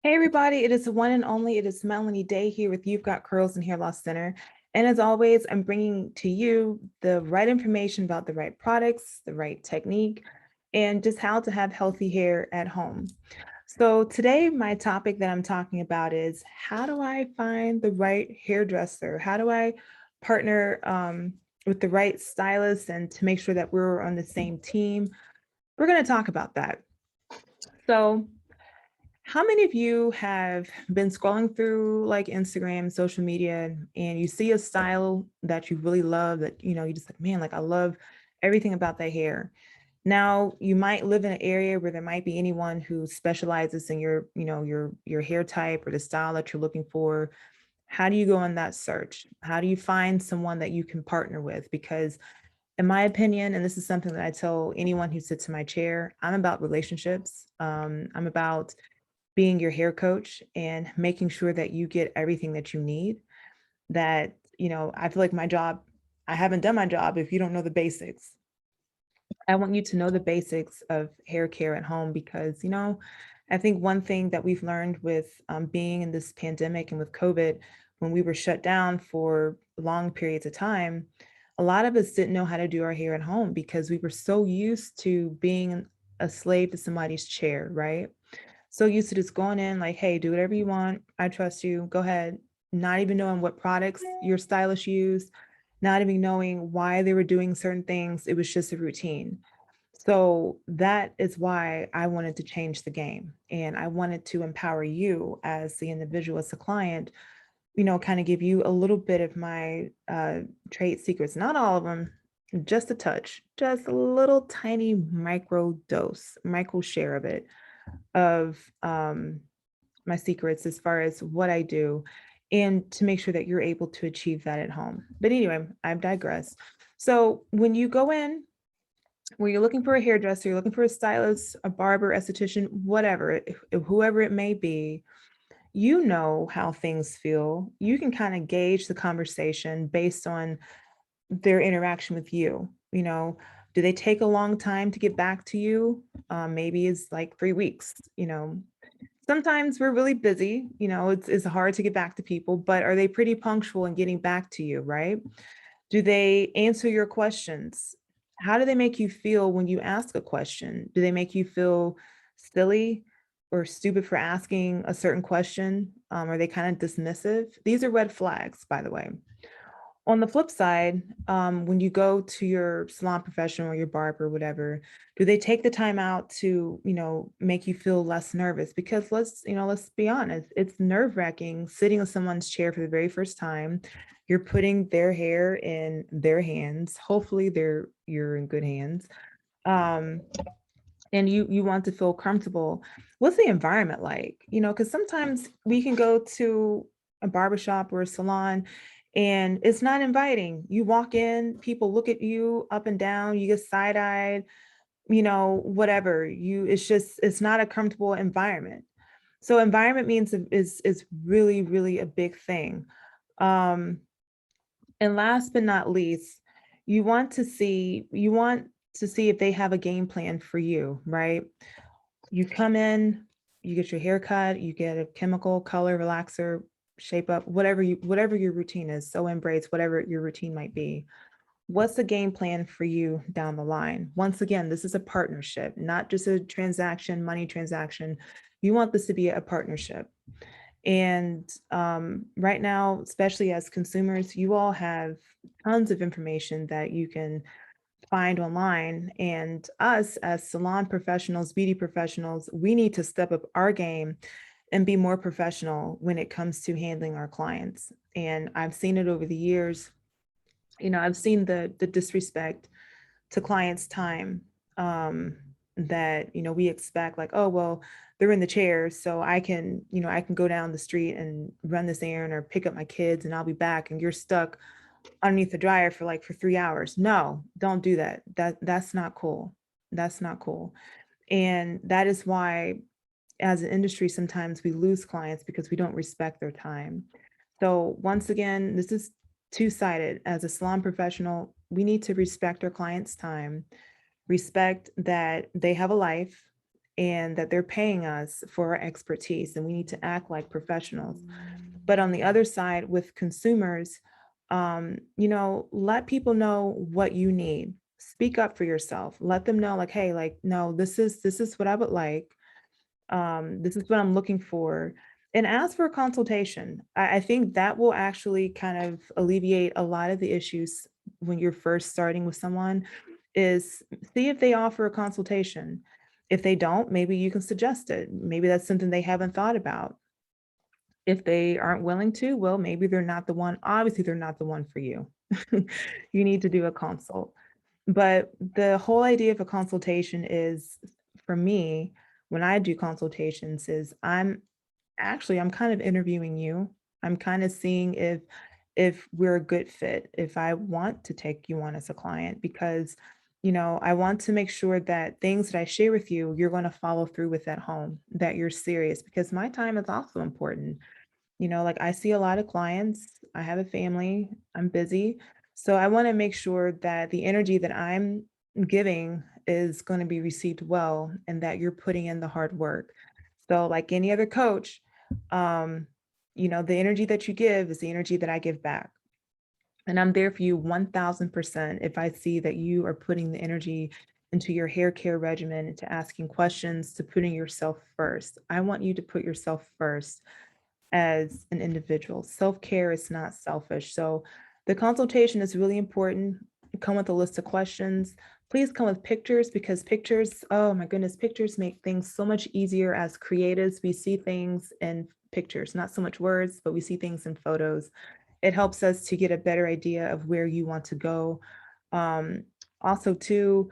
Hey everybody, it is the one and only, it is Melanie Day here with You've Got Curls and Hair Loss Center. And as always, I'm bringing to you the right information about the right products, the right technique, and just how to have healthy hair at home. So today, my topic that I'm talking about is how do I find the right hairdresser? How do I partner with the right stylist and to make sure that we're on the same team? We're going to talk about that. So how many of you have been scrolling through like Instagram, social media, and you see a style that you really love that, you just like, man, like I love everything about that hair. Now, you might live in an area where there might be anyone who specializes in your hair type or the style that you're looking for. How do you go on that search? How do you find someone that you can partner with? Because in my opinion, and this is something that I tell anyone who sits in my chair, I'm about relationships. I'm about being your hair coach and making sure that you get everything that you need. That, I feel like I haven't done my job if you don't know the basics. I want you to know the basics of hair care at home because, I think one thing that we've learned with being in this pandemic and with COVID, when we were shut down for long periods of time, a lot of us didn't know how to do our hair at home because we were so used to being a slave to somebody's chair, right? So used to just going in like, hey, do whatever you want. I trust you. Go ahead. Not even knowing what products your stylist used, not even knowing why they were doing certain things. It was just a routine. So that is why I wanted to change the game. And I wanted to empower you as the individual, as a client, kind of give you a little bit of my trade secrets, not all of them, just a touch, just a little tiny micro dose, micro share of it, of my secrets as far as what I do and to make sure that you're able to achieve that at home. But anyway, I've digressed. So when you go in, where you're looking for a hairdresser, you're looking for a stylist, a barber, esthetician, whatever, whoever it may be, you know how things feel. You can kind of gauge the conversation based on their interaction with you. Do they take a long time to get back to you? Maybe it's like 3 weeks. Sometimes we're really busy, it's hard to get back to people, but are they pretty punctual in getting back to you, right? Do they answer your questions? How do they make you feel when you ask a question? Do they make you feel silly or stupid for asking a certain question? Are they kind of dismissive? These are red flags, by the way. On the flip side, when you go to your salon professional or your barber or whatever, do they take the time out to, make you feel less nervous? Because let's be honest, it's nerve-wracking sitting in someone's chair for the very first time. You're putting their hair in their hands. Hopefully you're in good hands. Um, and you want to feel comfortable. What's the environment like? Because sometimes we can go to a barbershop or a salon and it's not inviting. You walk in, people look at you up and down, you get side-eyed, whatever. It's not a comfortable environment. So environment means is really, really a big thing. Um, and last but not least, you want to see if they have a game plan for you, right? You come in, you get your hair cut, you get a chemical, color, relaxer, shape up, whatever your routine is. So embrace whatever your routine might be. What's the game plan for you down the line? Once again, this is a partnership, not just a transaction, money transaction. You want this to be a partnership. And right now, especially as consumers, you all have tons of information that you can find online. And us as salon professionals, beauty professionals, we need to step up our game and be more professional when it comes to handling our clients. And I've seen it over the years. I've seen the disrespect to clients' time, that we expect, like, oh well, they're in the chair, so I can go down the street and run this errand or pick up my kids and I'll be back, and you're stuck underneath the dryer for 3 hours. No, don't do that. That's not cool. That's not cool. And that is why as an industry sometimes we lose clients because we don't respect their time. So once again, this is two-sided. As a salon professional, we need to respect our clients' time, respect that they have a life, and that they're paying us for our expertise and we need to act like professionals. But on the other side, with consumers, let people know what you need. Speak up for yourself. Let them know, like, hey, like, no, this is what I would like. This is what I'm looking for. And ask for a consultation. I think that will actually kind of alleviate a lot of the issues when you're first starting with someone, is see if they offer a consultation. If they don't, maybe you can suggest it. Maybe that's something they haven't thought about. If they aren't willing to, well, maybe they're not the one. Obviously, they're not the one for you. You need to do a consult. But the whole idea of a consultation is, for me, when I do consultations, is I'm kind of interviewing you. I'm kind of seeing if we're a good fit, if I want to take you on as a client, because I want to make sure that things that I share with you, you're going to follow through with at home, that you're serious, because my time is also important. Like I see a lot of clients, I have a family, I'm busy. So I want to make sure that the energy that I'm giving is going to be received well and that you're putting in the hard work. So, like any other coach, um, the energy that you give is the energy that I give back. And I'm there for you 1000% if I see that you are putting the energy into your hair care regimen, into asking questions, to putting yourself first. I want you to put yourself first as an individual. Self-care is not selfish. So the consultation is really important. Come with a list of questions. Please come with pictures, because pictures, oh my goodness, pictures make things so much easier as creatives. We see things in pictures, not so much words, but we see things in photos. It helps us to get a better idea of where you want to go. Um, Also, too,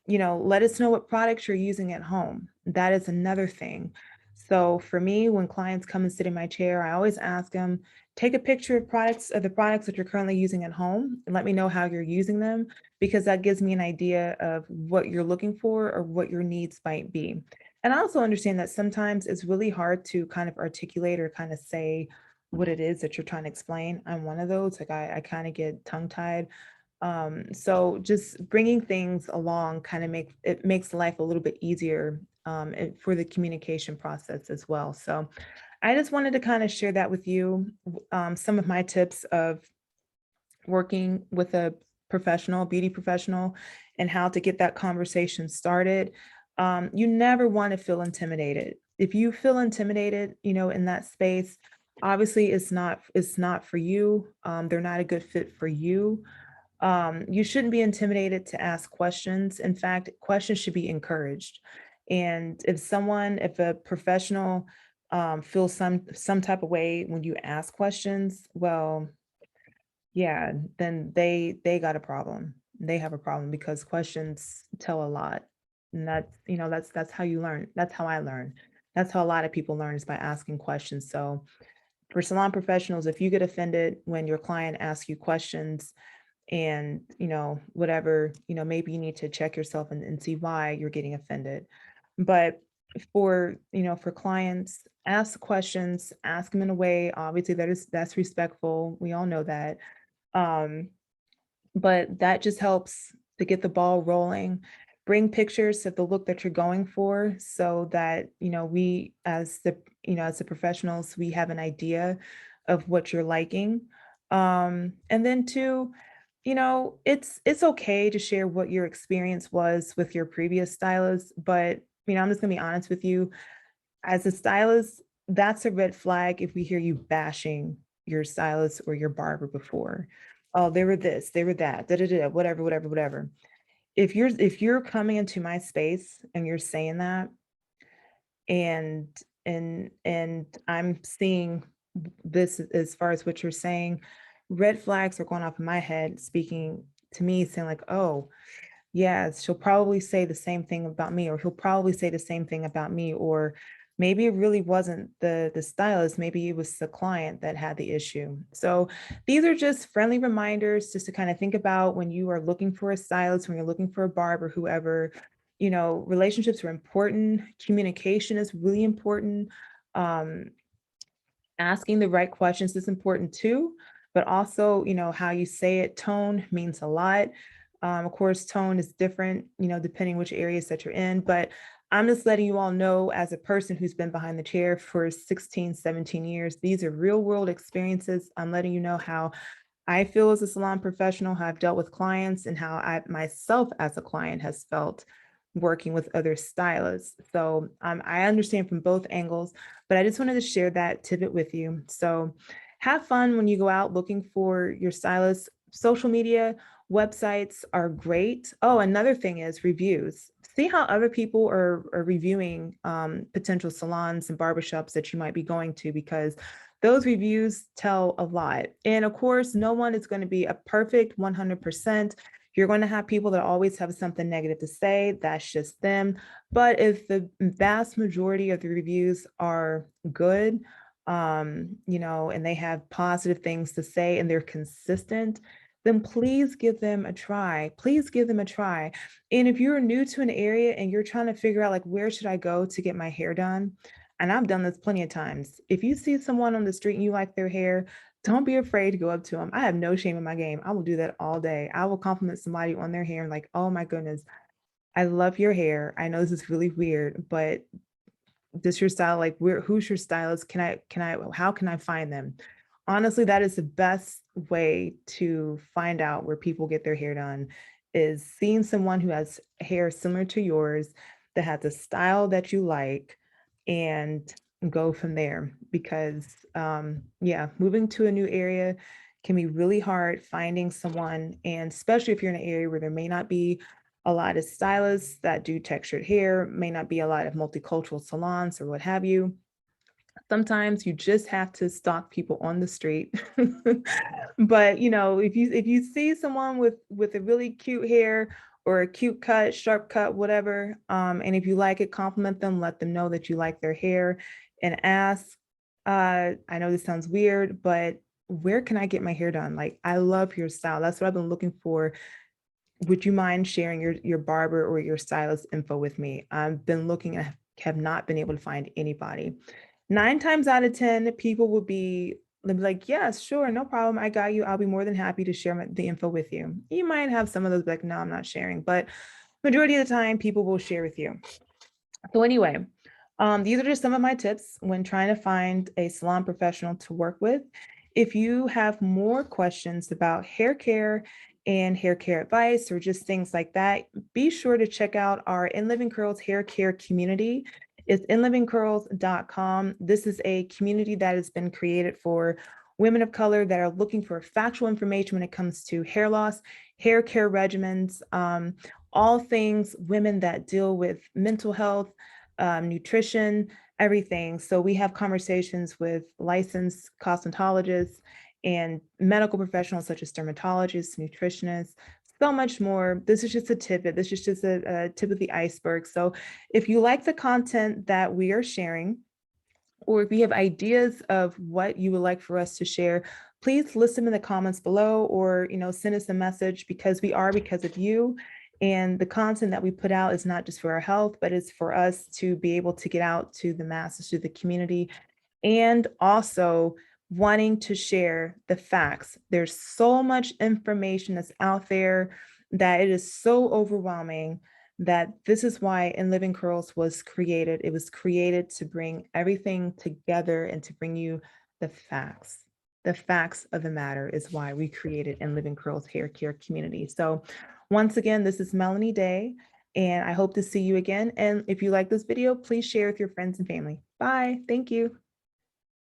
let us know what products you're using at home. That is another thing. So for me, when clients come and sit in my chair, I always ask them, take a picture of the products that you're currently using at home and let me know how you're using them, because that gives me an idea of what you're looking for or what your needs might be. And I also understand that sometimes it's really hard to kind of articulate or kind of say what it is that you're trying to explain. I'm one of those, like I kind of get tongue tied. So just bringing things along kind of makes life a little bit easier for the communication process as well. So I just wanted to kind of share that with you, some of my tips of working with a professional, beauty professional, and how to get that conversation started. You never want to feel intimidated. If you feel intimidated, in that space, obviously it's not for you. They're not a good fit for you. You shouldn't be intimidated to ask questions. In fact, questions should be encouraged. And if a professional feels some type of way when you ask questions, well, yeah, then they got a problem. They have a problem, because questions tell a lot. And that's how you learn. That's how I learn. That's how a lot of people learn, is by asking questions. So for salon professionals, if you get offended when your client asks you questions, and whatever, maybe you need to check yourself and see why you're getting offended. But for clients, ask questions, ask them in a way, obviously, that's respectful. We all know that. um but that just helps to get the ball rolling. Bring pictures of the look that you're going for, so that we, as the professionals, we have an idea of what you're liking. And then two, it's okay to share what your experience was with your previous stylist, but I'm just gonna be honest with you. As a stylist, that's a red flag if we hear you bashing your stylist or your barber before. Oh, they were this, they were that, da da da, whatever, whatever, whatever. If you're coming into my space and you're saying that, and I'm seeing this as far as what you're saying, red flags are going off in my head, speaking to me, saying like, oh, yes, she'll probably say the same thing about me, or he'll probably say the same thing about me, or maybe it really wasn't the stylist, maybe it was the client that had the issue. So these are just friendly reminders, just to kind of think about when you are looking for a stylist, when you're looking for a barber, whoever. Relationships are important. Communication is really important. Um, Asking the right questions is important too, but also, how you say it, tone means a lot. Of course, tone is different, depending which areas that you're in, but I'm just letting you all know, as a person who's been behind the chair for 16, 17 years, these are real world experiences. I'm letting you know how I feel as a salon professional, how I've dealt with clients, and how I myself as a client has felt working with other stylists. So I understand from both angles, but I just wanted to share that tidbit with you. So have fun when you go out looking for your stylist. Social media, websites are great. Oh, another thing is reviews. See how other people are reviewing potential salons and barbershops that you might be going to, because those reviews tell a lot. And of course, no one is going to be a perfect 100%. You're going to have people that always have something negative to say. That's just them. But if the vast majority of the reviews are good, and they have positive things to say and they're consistent, then please give them a try. Please give them a try. And if you're new to an area and you're trying to figure out, like, where should I go to get my hair done? And I've done this plenty of times. If you see someone on the street and you like their hair, don't be afraid to go up to them. I have no shame in my game. I will do that all day. I will compliment somebody on their hair and, like, oh my goodness, I love your hair. I know this is really weird, but this your style? Like, who's your stylist? How can I find them? Honestly, that is the best way to find out where people get their hair done, is seeing someone who has hair similar to yours, that has a style that you like, and go from there. Because yeah, moving to a new area can be really hard finding someone, and especially if you're in an area where there may not be a lot of stylists that do textured hair, may not be a lot of multicultural salons or what have you. Sometimes you just have to stalk people on the street. But if you see someone with a really cute hair, or a cute cut, sharp cut, whatever, and if you like it, compliment them, let them know that you like their hair, and ask, I know this sounds weird, but where can I get my hair done? Like, I love your style. That's what I've been looking for. Would you mind sharing your barber or your stylist info with me? I've been looking and have not been able to find anybody. 9 times out of 10, people they'll be like, yes, sure, no problem. I got you. I'll be more than happy to share the info with you. You might have some of those be like, no, I'm not sharing, but majority of the time, people will share with you. So anyway, these are just some of my tips when trying to find a salon professional to work with. If you have more questions about hair care and hair care advice, or just things like that, be sure to check out our In Living Curls hair care community. It's inlivingcurls.com. This is a community that has been created for women of color that are looking for factual information when it comes to hair loss, hair care regimens, all things women that deal with mental health, nutrition, everything. So we have conversations with licensed cosmetologists and medical professionals such as dermatologists, nutritionists, so much more. This is just a tidbit. This is just a tip of the iceberg. So if you like the content that we are sharing, or if you have ideas of what you would like for us to share, please list them in the comments below, or send us a message, because we are because of you. And the content that we put out is not just for our health, but it's for us to be able to get out to the masses, to the community, and also wanting to share the facts. There's so much information that's out there that it is so overwhelming, that this is why In Living Curls was created. It was created to bring everything together and to bring you the facts. The facts of the matter is why we created In Living Curls hair care community. So once again, this is Melanie Day, and I hope to see you again. And if you like this video, please share with your friends and family. Bye. Thank you.